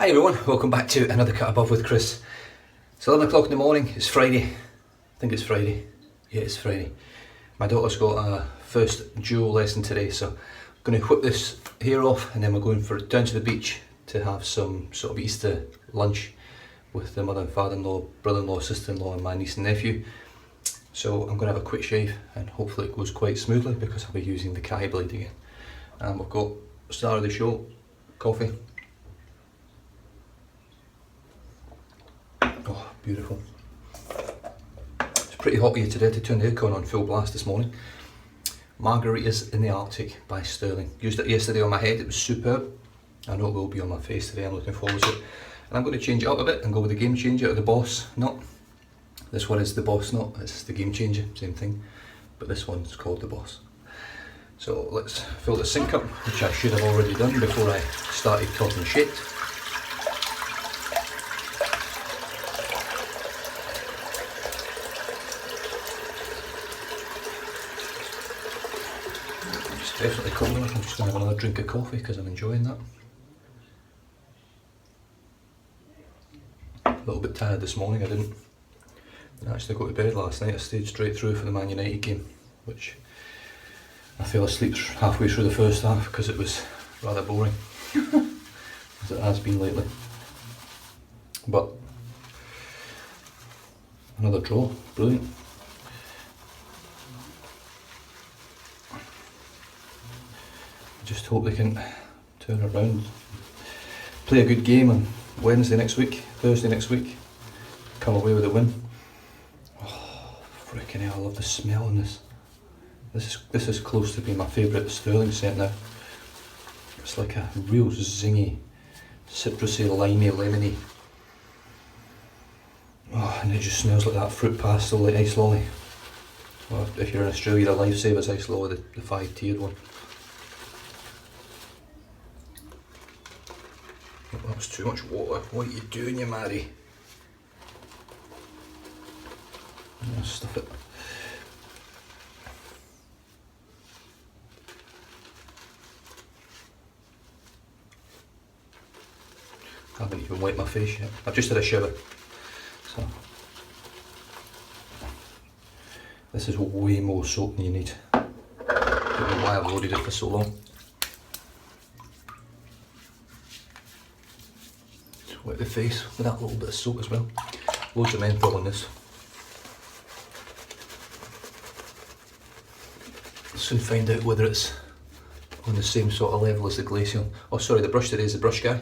Hi everyone, welcome back to another Cut Above with Chris. It's 11 o'clock in the morning, it's Friday. I think it's Friday. Yeah, it's Friday. My daughter's got a first duo lesson today, so I'm going to whip this hair off and then we're going down to the beach to have some sort of Easter lunch with the mother and father-in-law, brother-in-law, sister-in-law and my niece and nephew. So I'm going to have a quick shave and hopefully it goes quite smoothly because I'll be using the Kai blade again. And we've got star of the show, coffee. Oh, beautiful. It's pretty hot here today to turn the aircon on full blast this morning. Margaritas in the Arctic by Stirling. Used it yesterday on my head, it was superb. I know it will be on my face today, I'm looking forward to it. And I'm going to change it up a bit and go with the Game Changer or the Boss Nut. This one is the Boss Nut, it's the Game Changer, same thing. But this one's called the Boss. So let's fill the sink up, which I should have already done before I started talking shit. Definitely cold enough. I'm just going to have another drink of coffee because I'm enjoying that. A little bit tired this morning. I didn't actually go to bed last night. I stayed straight through for the Man United game, which I fell asleep halfway through the first half because it was rather boring, as it has been lately. But another draw, brilliant. Just hope they can turn around, play a good game on Thursday next week, come away with a win. Oh, freaking hell, I love the smell in this. This is close to being my favourite Stirling scent now. It's like a real zingy, citrusy, limey, lemony. Oh, and it just smells like that fruit pastel, like ice lolly. Or if you're in Australia, the Lifesavers ice lolly, the 5-tiered one. That was too much water. What are you doing, you Mary? I'll stuff it. I haven't even wiped my face yet. I've just had a shower. So this is way more soap than you need. I don't know why I've loaded it for so long. Wet the face with that little bit of soap as well. Loads of menthol in this. I'll soon find out whether it's on the same sort of level as the Glacial. Oh sorry, the brush today is the Brush Guy.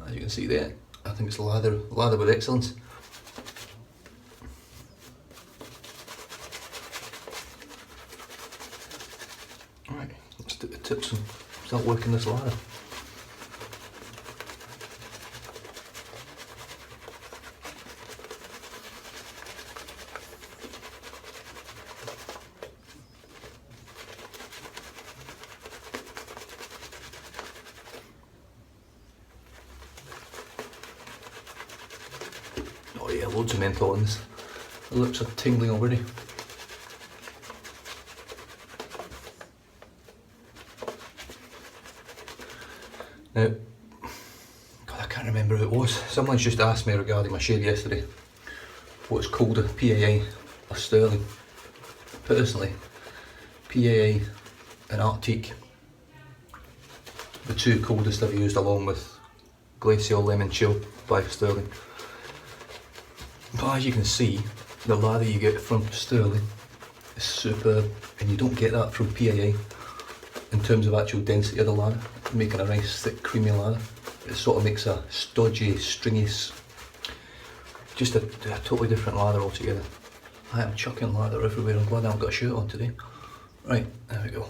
As you can see there, I think it's lather with excellence. Alright, let's do the tips and start working this lather. Oh yeah, loads of menthol in this. The lips are tingling already. Now, God, I can't remember who it was. Someone's just asked me regarding my shave yesterday what's colder, PAA or Stirling. Personally, PAA and Arctic, the two coldest I've used, along with Glacial Lemon Chill by Stirling. But as you can see, the lather you get from Stirling is superb, and you don't get that from PAA in terms of actual density of the lather, making a nice thick creamy lather. It sort of makes a stodgy, stringy, just a totally different lather altogether. I am chucking lather everywhere. I'm glad I haven't got a shirt on today. Right, there we go.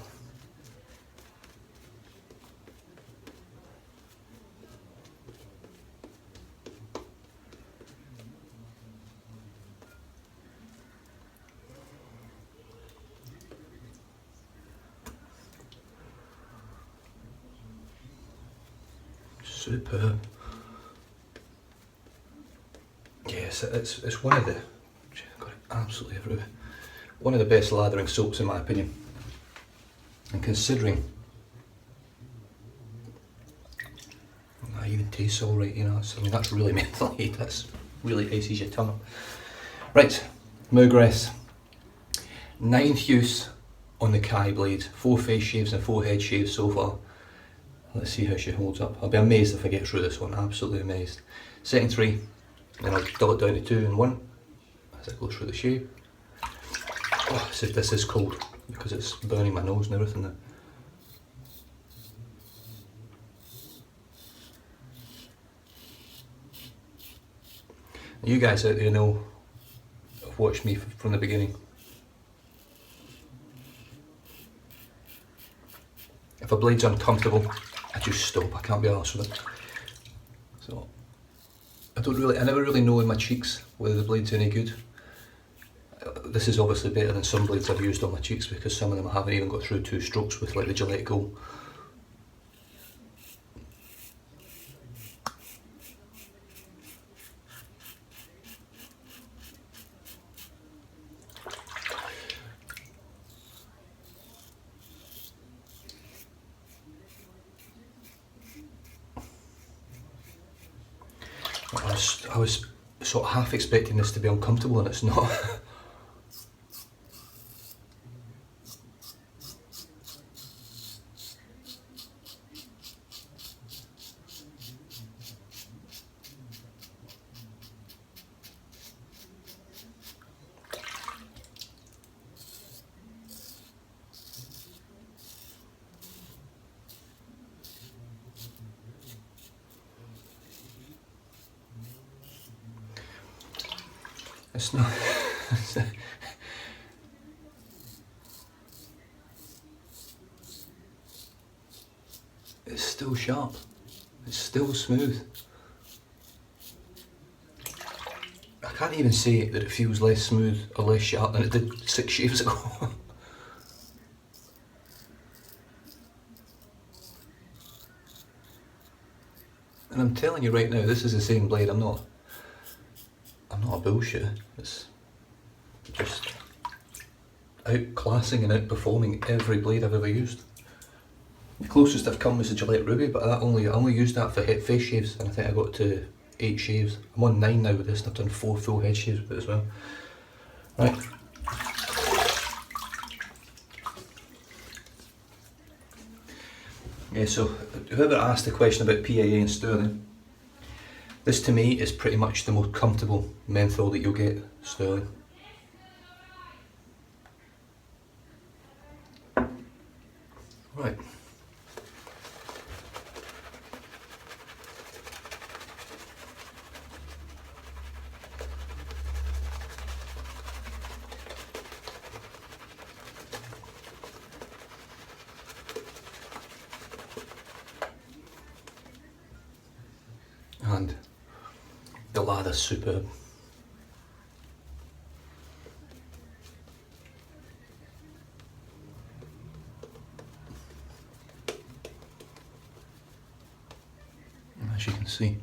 Superb. Yes, it's one of the, got it absolutely everywhere. One of the best lathering soaps in my opinion. And considering tastes all right, you know. I mean, that's really mentally, that's really ices your tongue up. Right, Margaritas. 9th use on the Kai blade. 4 face shaves and 4 head shaves so far. Let's see how she holds up. I'll be amazed if I get through this one, absolutely amazed. Setting 3, then I'll dull it down to 2 and 1 as I go through the shave. Oh, this is cold because it's burning my nose and everything now. You guys out there know, have watched me from the beginning. If a blade's uncomfortable, I just stop, I can't be arsed with it. So, I never really know in my cheeks whether the blade's any good. This is obviously better than some blades I've used on my cheeks because some of them I haven't even got through 2 strokes with, like the Gillette Go. I was sort of half expecting this to be uncomfortable and it's not. It's not. It's still sharp. It's still smooth. I can't even say that it feels less smooth or less sharp than it did 6 shaves ago. And I'm telling you right now, this is the same blade. I'm not a bullshitter. It's just outclassing and outperforming every blade I've ever used. The closest I've come was the Gillette Ruby, but I only used that for face shaves, and I think I got to 8 shaves. I'm on 9 now with this, and I've done 4 full head shaves with it as well. Right. Yeah, so whoever asked the question about PIA and Stirling, this to me is pretty much the most comfortable menthol that you'll get, Stirling. Right. And the lather's superb. As you can see.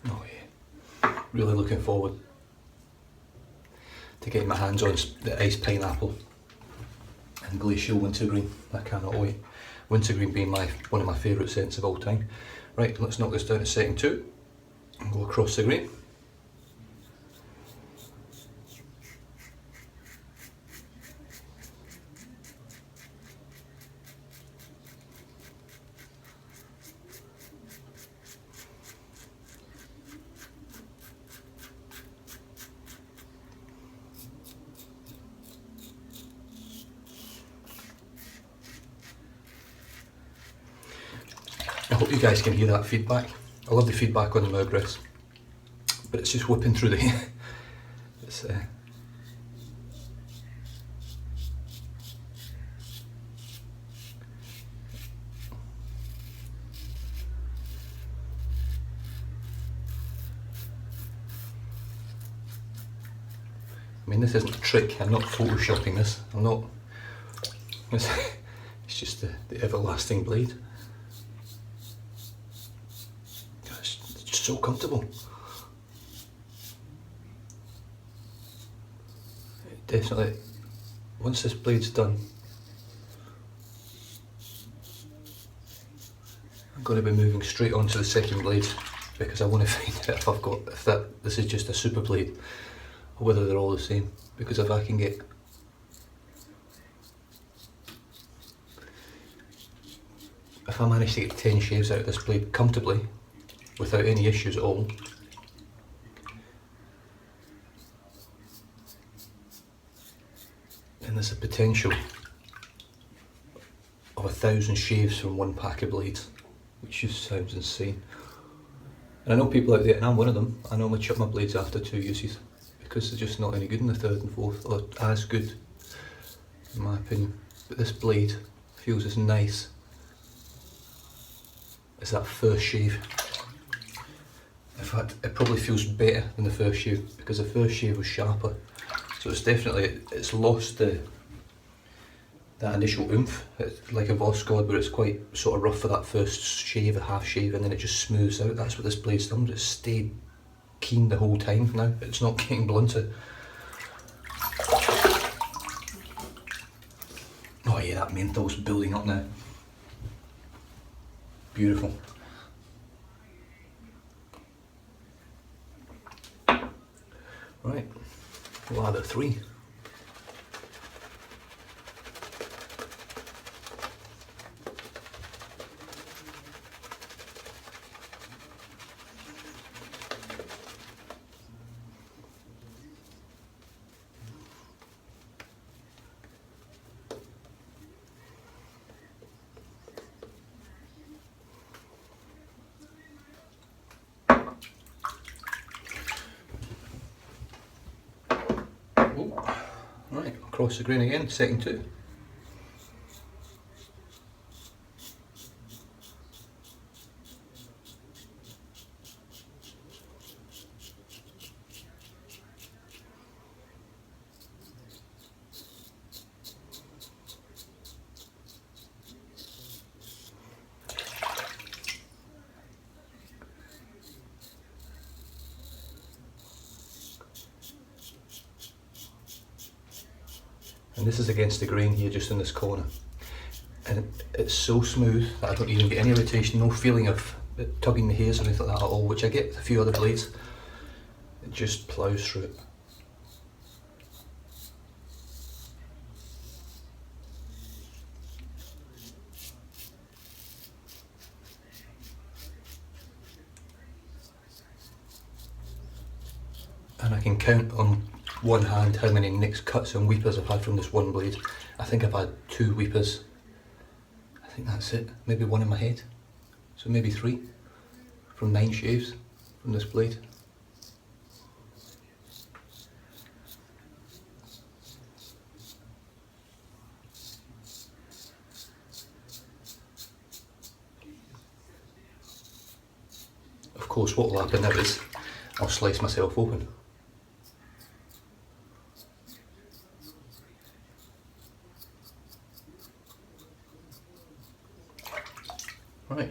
Oh yeah, really looking forward to getting my hands on the iced pineapple and glacial wintergreen. I cannot wait. Wintergreen being one of my favourite scents of all time. Right, let's knock this down to setting 2 and go across the grain. I hope you guys can hear that feedback. I love the feedback on the Margaritas, but it's just whipping through the it's I mean, this isn't a trick. I'm not photoshopping this. I'm not. It's just the everlasting blade. It's just so comfortable. definitely, once this blade's done, I'm going to be moving straight on to the second blade, because I want to find out if this is just a super blade or whether they're all the same. Because if I can get if I manage to get 10 shaves out of this blade comfortably without any issues at all, then there's a potential of 1,000 shaves from one pack of blades, which just sounds insane. And I know people out there, and I'm one of them, I normally chip my blades after 2 uses because they're just not any good in the third and fourth, or as good in my opinion. But this blade feels as nice as that first shave. In fact, it probably feels better than the first shave because the first shave was sharper. So it's lost that initial oomph. It's like a Voskhod where it's quite sort of rough for that first shave, a half shave, and then it just smooths out. That's what this blade's done. It's stayed keen the whole time now. It's not getting blunted. Oh yeah, that menthol's building up now. Beautiful. Right, lather 3. Right, across the grain again, second 2. And this is against the grain here, just in this corner. And it's so smooth that I don't even get any irritation, no feeling of it tugging the hairs or anything like that at all, which I get with a few other blades. It just ploughs through it. And I can count on one hand how many nicks, cuts and weepers I've had from this one blade. I think I've had 2 weepers. I think that's it. Maybe 1 in my head. So maybe 3 from 9 shaves from this blade. Of course, what will happen now is I'll slice myself open. Right.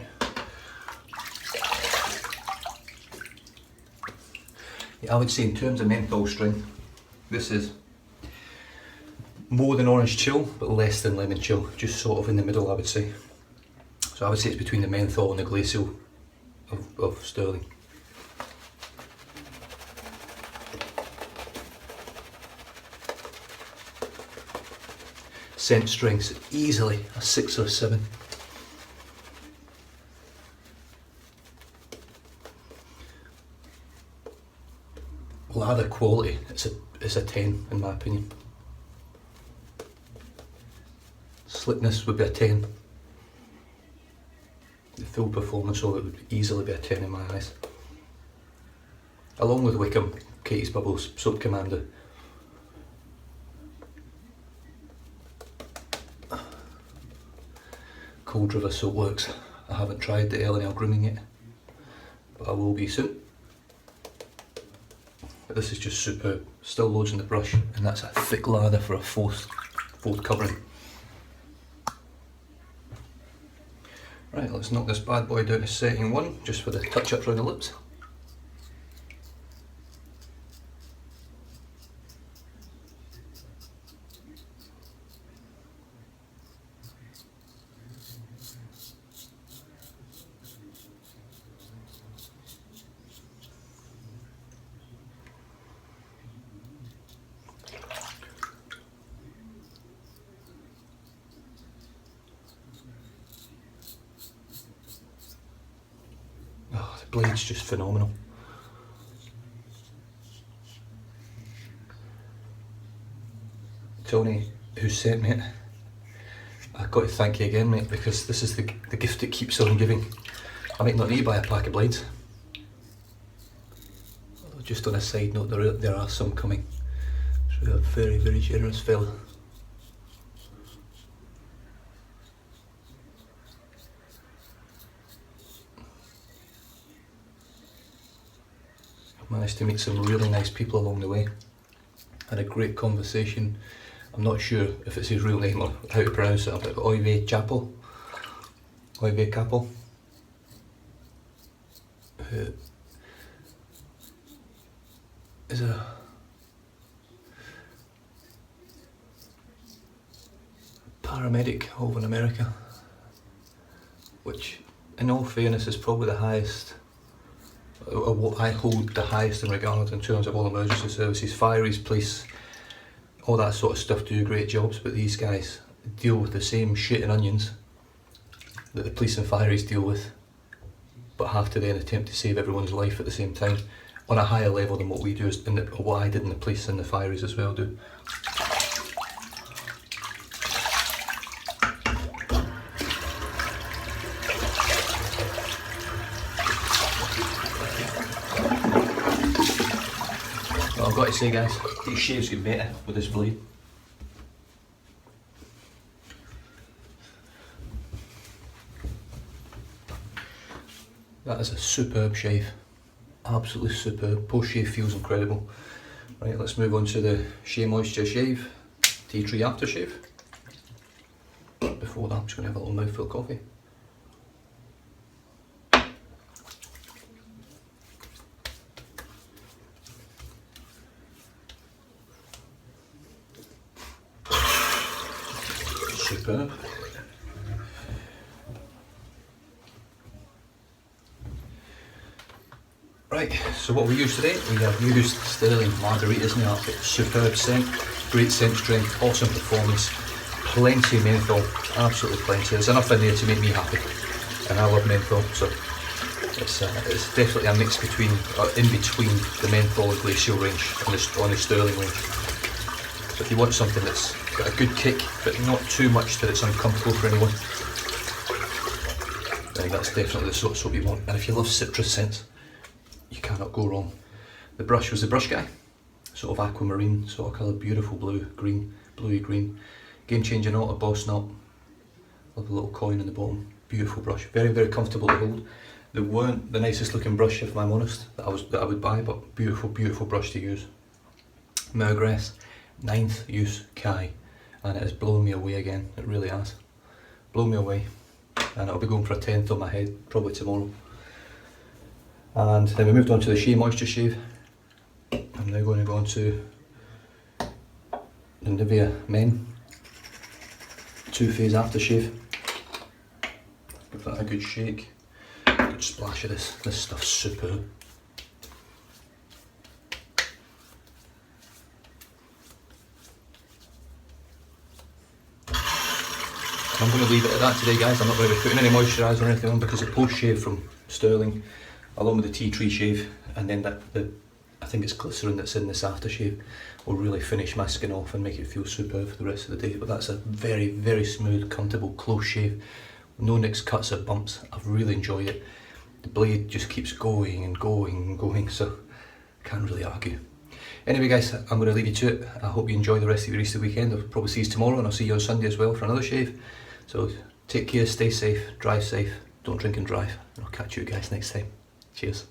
Yeah, I would say in terms of menthol strength, this is more than orange chill, but less than lemon chill, just sort of in the middle I would say. So I would say it's between the menthol and the glacial of Stirling. Scent strengths easily a 6 or 7. Lather quality, it's a 10 in my opinion. Slickness would be a 10. The full performance of it would easily be a 10 in my eyes. Along with Wickham, Katie's Bubbles, Soap Commander. Cold River Soap Works. I haven't tried the L&L grooming yet, but I will be soon. But this is just superb. Still loads in the brush, and that's a thick lather for a fourth covering. Right, let's knock this bad boy down to setting 1, just for the touch-ups around the lips. blade's just phenomenal. Tony, who sent me it, I've got to thank you again, mate, because this is the gift that keeps on giving. I might not need to buy a pack of blades. Although just on a side note, there are some coming. So a very, very generous fella. I've managed to meet some really nice people along the way. Had a great conversation. I'm not sure if it's his real name or how to pronounce it, but Oive Chapel. Oive Capel. Who is a paramedic over in America, which in all fairness is probably the highest, what I hold the highest in regard in terms of all emergency services. Fireys, police, all that sort of stuff do great jobs, but these guys deal with the same shit and onions that the police and fireys deal with, but have to then attempt to save everyone's life at the same time on a higher level than what we do, or what I did in the police and the fireys as well do. Well, I've got to say, guys, these shaves get better with this blade. That is a superb shave, absolutely superb. Post shave feels incredible. Right, let's move on to the Shea Moisture Shave Tea Tree Aftershave. Before that, I'm just going to have a little mouthful of coffee. Superb. Right, so what we used today, we have used Stirling Margaritas now. Superb scent, great scent strength, awesome performance, plenty of menthol, absolutely plenty. There's enough in there to make me happy, and I love menthol, so it's definitely a mix between, or in between the menthol and glacial range on the Stirling range. So if you want something that's got a good kick, but not too much that it's uncomfortable for anyone, then that's definitely the sort of soap you want. And if you love citrus scents, you cannot go wrong. The brush was the brush guy, sort of aquamarine sort of colour, beautiful blue, green, bluey green. Game changing knot, a boss knot. Love the little coin in the bottom. Beautiful brush, very, very comfortable to hold. They weren't the nicest looking brush, if I'm honest, that I would buy, but beautiful, beautiful brush to use. Margaritas, 9th use Kai, and it has blown me away again. It really has. Blown me away, and it'll be going for a 10th on my head probably tomorrow. And then we moved on to the Shea Moisture Shave. I'm now going to go on to the Nivea Men 2-phase aftershave. Give that a good shake. Good splash of this. This stuff's superb. I'm going to leave it at that today, guys. I'm not going to be putting any moisturiser or anything on, because the post shave from Stirling, along with the tea tree shave, and then I think it's glycerin that's in this aftershave, will really finish my skin off and make it feel superb for the rest of the day. But that's a very, very smooth, comfortable, close shave. No nicks, cuts or bumps. I've really enjoyed it. The blade just keeps going and going and going, so I can't really argue. Anyway, guys, I'm going to leave you to it. I hope you enjoy the rest of your Easter weekend. I'll probably see you tomorrow, and I'll see you on Sunday as well for another shave. So take care, stay safe, drive safe, don't drink and drive. I'll catch you guys next time. Cheers.